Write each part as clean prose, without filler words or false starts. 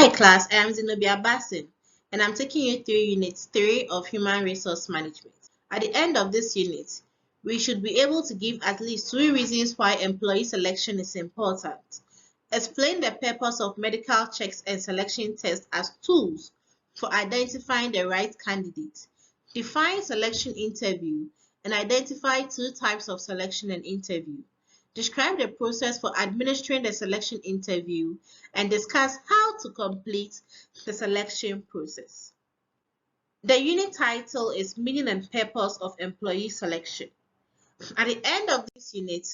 Hi class, I am Zenobia Basin and I'm taking you through Unit 3 of Human Resource Management. At the end of this unit, we should be able to give at least 2 reasons why employee selection is important. Explain the purpose of medical checks and selection tests as tools for identifying the right candidate. Define selection interview and identify 2 types of selection and interview. Describe the process for administering the selection interview and discuss how to complete the selection process. The unit title is Meaning and Purpose of Employee Selection. At the end of this unit,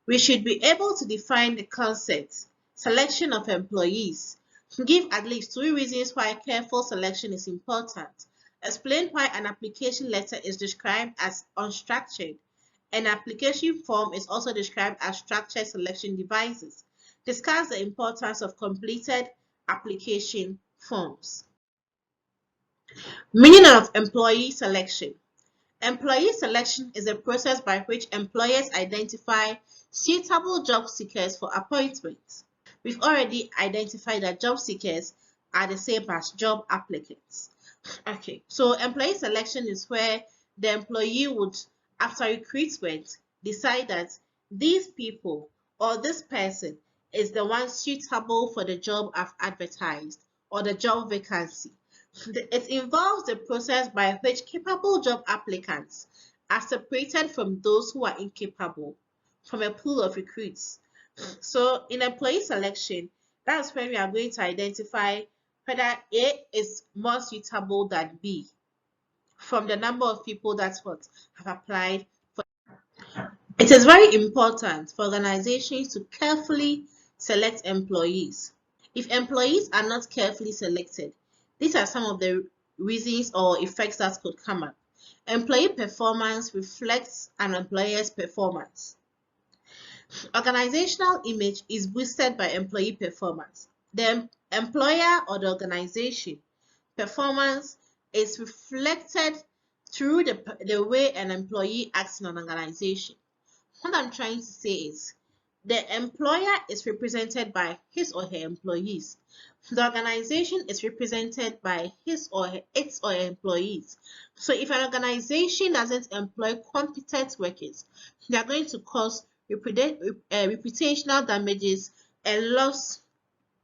we should be able to define the concept, selection of employees, give at least 2 reasons why careful selection is important, explain why an application letter is described as unstructured. An application form is also described as structured selection devices. Discuss the importance of completed application forms. Meaning of employee selection. Employee selection is a process by which employers identify suitable job seekers for appointment. We've already identified that job seekers are the same as job applicants. Okay, so employee selection is where the employee would, after recruitment, decide that these people or this person is the one suitable for the job I've advertised or the job vacancy. It involves the process by which capable job applicants are separated from those who are incapable from a pool of recruits. So in employee selection, that's when we are going to identify whether A is more suitable than B from the number of people that have applied for. It is very important for organizations to carefully select employees. If employees are not carefully selected, these are some of the reasons or effects that could come up. Employee performance reflects an employer's performance. Organizational image is boosted by employee performance. The employer or the organization performance is reflected through the way an employee acts in an organization. What I'm trying to say is the employer is represented by his or her employees. The organization is represented by its or her employees. So if an organization doesn't employ competent workers, they are going to cause reputational damages and loss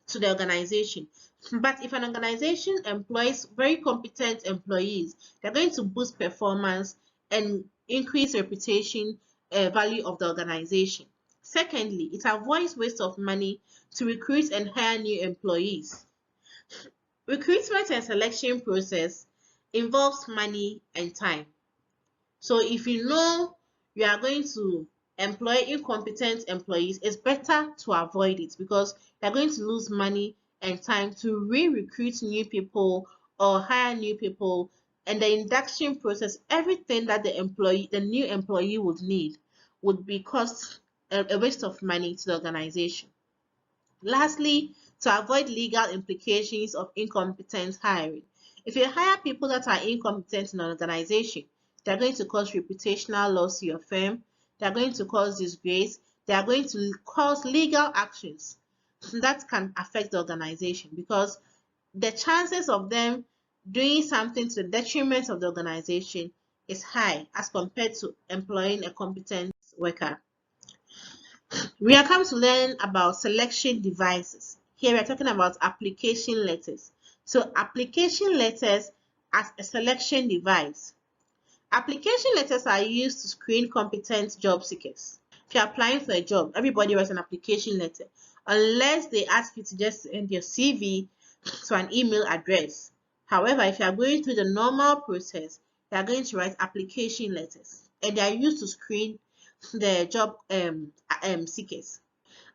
to the organization. But if an organization employs very competent employees, they're going to boost performance and increase reputation value of the organization. Secondly, it avoids waste of money to recruit and hire new employees. Recruitment and selection process involves money and time. So if you know you are going to employ incompetent employees, it's better to avoid it because you're going to lose money and time to re-recruit new people or hire new people, and the induction process, everything that the new employee would need would be cost a waste of money to the organization. Lastly, to avoid legal implications of incompetent hiring. If you hire people that are incompetent in an organization, they're going to cause reputational loss to your firm, they're going to cause disgrace, they are going to cause legal actions that can affect the organization because the chances of them doing something to the detriment of the organization is high as compared to employing a competent worker. We are coming to learn about selection devices. Here we are talking about application letters. So application letters as a selection device. Application letters are used to screen competent job seekers. If you're applying for a job, everybody writes an application letter unless they ask you to just send your CV to an email address. However, if you are going through the normal process, you are going to write application letters and they are used to screen the job seekers.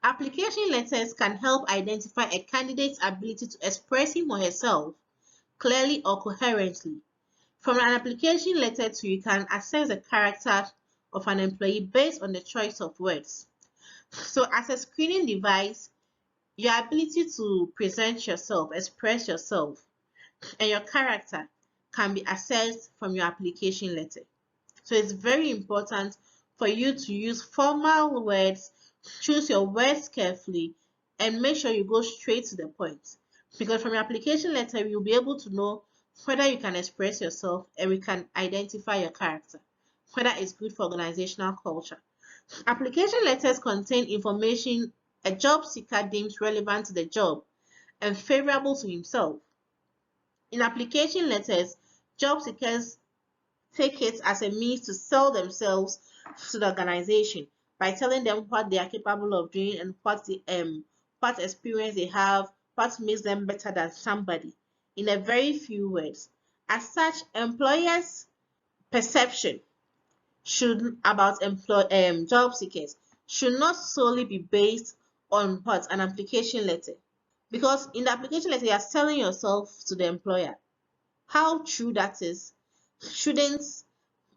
Application letters can help identify a candidate's ability to express him or herself clearly or coherently. From an application letter too, you can assess the character of an employee based on the choice of words. So as a screening device, your ability to present yourself, express yourself, and your character can be assessed from your application letter. So it's very important for you to use formal words, choose your words carefully, and make sure you go straight to the point. Because from your application letter, you'll be able to know whether you can express yourself and we can identify your character, whether it's good for organizational culture. Application letters contain information a job seeker deems relevant to the job and favorable to himself. In application letters, job seekers take it as a means to sell themselves to the organization by telling them what they are capable of doing and what experience they have, what makes them better than somebody in a very few words. As such, employers' perception should about job seekers should not solely be based on what an application letter, because in the application letter you are selling yourself to the employer. How true that is shouldn't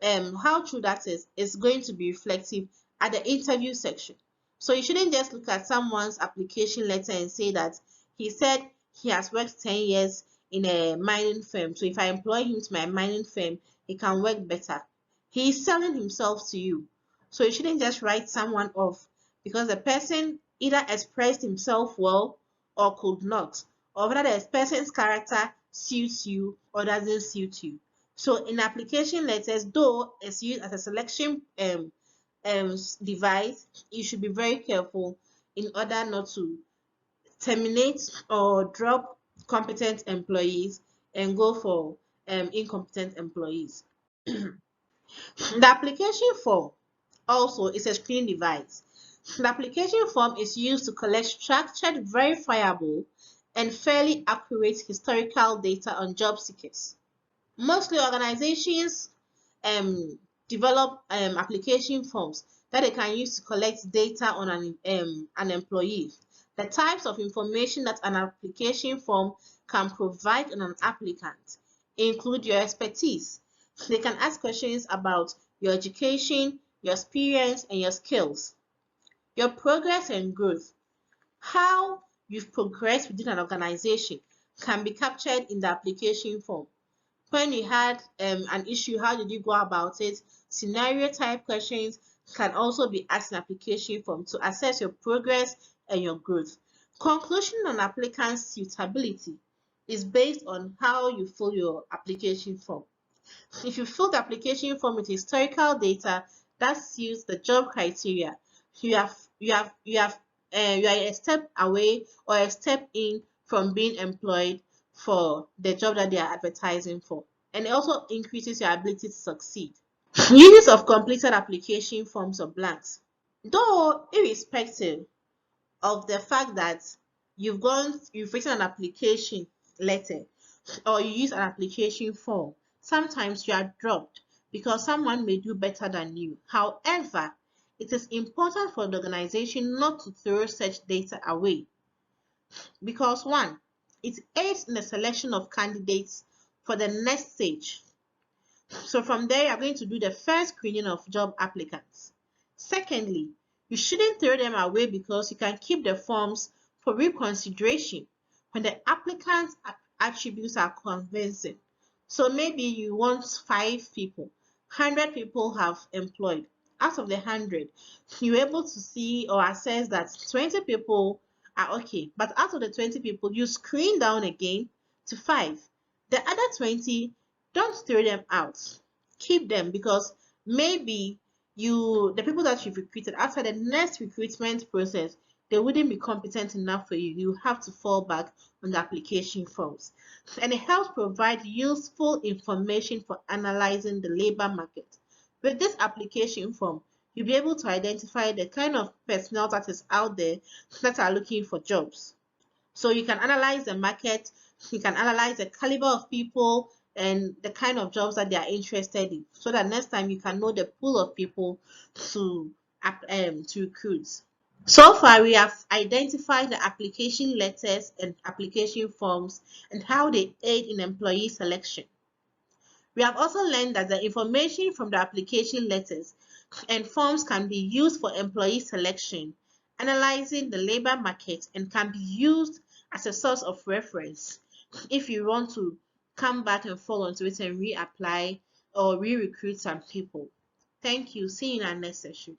how true that is going to be reflective at the interview section. So you shouldn't just look at someone's application letter and say that he said he has worked 10 years in a mining firm, so if I employ him to my mining firm, he can work better. He is selling himself to you. So you shouldn't just write someone off because the person either expressed himself well or could not, or whether the person's character suits you or doesn't suit you. So in application letters, though it's used as a selection device, you should be very careful in order not to terminate or drop competent employees and go for incompetent employees. The application form also is a screening device. The application form is used to collect structured, verifiable, and fairly accurate historical data on job seekers. Mostly organizations develop application forms that they can use to collect data on an employee. The types of information that an application form can provide on an applicant include your expertise. They can ask questions about your education, your experience, and your skills. Your progress and growth. How you've progressed within an organization can be captured in the application form. When you had an issue, how did you go about it? Scenario type questions can also be asked in application form to assess your progress and your growth. Conclusion on applicant's suitability is based on how you fill your application form. If you fill the application form with historical data that suits the job criteria, you are a step away or a step in from being employed for the job that they are advertising for, and it also increases your ability to succeed. Uses of completed application forms or blanks. Though irrespective of the fact that you've written an application letter or you use an application form, sometimes you are dropped because someone may do better than you. However, it is important for the organization not to throw such data away because one, it aids in the selection of candidates for the next stage. So from there, you're going to do the first screening of job applicants. Secondly, you shouldn't throw them away because you can keep the forms for reconsideration when the applicant's attributes are convincing. So maybe you want 5 people, 100 people have employed. Out of the 100, you're able to see or assess that 20 people are okay. But out of the 20 people, you screen down again to 5. The other 20, don't throw them out. Keep them because maybe the people that you've recruited after the next recruitment process, they wouldn't be competent enough for you. You have to fall back on the application forms. And it helps provide useful information for analyzing the labor market. With this application form, you'll be able to identify the kind of personnel that is out there that are looking for jobs. So you can analyze the market, you can analyze the caliber of people and the kind of jobs that they are interested in, so that next time you can know the pool of people to recruit. So far, we have identified the application letters and application forms and how they aid in employee selection. We have also learned that the information from the application letters and forms can be used for employee selection, analyzing the labor market, and can be used as a source of reference if you want to come back and fall onto it and reapply or re-recruit some people. Thank you. See you in our next session.